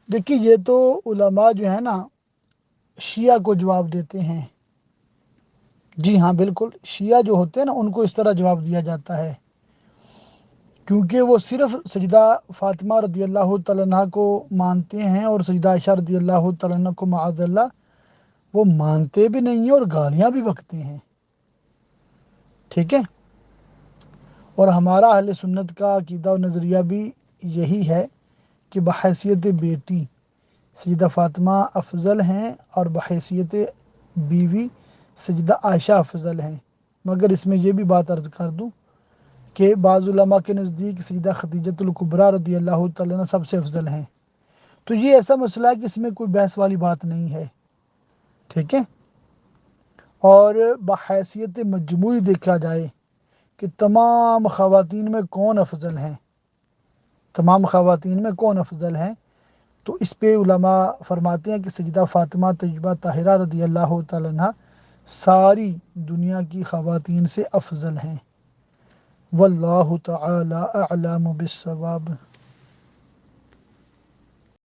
دیکھیے یہ تو علماء جو ہیں نا شیعہ کو جواب دیتے ہیں، جی ہاں بالکل، شیعہ جو ہوتے ہیں نا ان کو اس طرح جواب دیا جاتا ہے، کیونکہ وہ صرف سجدہ فاطمہ رضی اللہ تعالیٰ عنہ کو مانتے ہیں، اور سجدہ عائشہ رضی اللہ تعالیٰ عنہ کو معاذ اللہ وہ مانتے بھی نہیں ہیں اور گالیاں بھی بکتے ہیں، ٹھیک ہے۔ اور ہمارا اہل سنت کا عقیدہ و نظریہ بھی یہی ہے کہ بحیثیت بیٹی سیدہ فاطمہ افضل ہیں، اور بحیثیت بیوی سیدہ عائشہ افضل ہیں، مگر اس میں یہ بھی بات عرض کر دوں کہ بعض علماء کے نزدیک سیدہ خدیجۃ الکبریٰ رضی اللہ تعالیٰ عنہ سب سے افضل ہیں۔ تو یہ ایسا مسئلہ ہے کہ اس میں کوئی بحث والی بات نہیں ہے، ٹھیک ہے۔ اور بحیثیت مجموعی دیکھا جائے کہ تمام خواتین میں کون افضل ہیں، تمام خواتین میں کون افضل ہیں، تو اس پہ علماء فرماتے ہیں کہ سیدہ فاطمہ طیبہ طاہرہ رضی اللہ تعالیٰ عنہ ساری دنیا کی خواتین سے افضل ہیں، واللہ تعالی اعلم بالصواب۔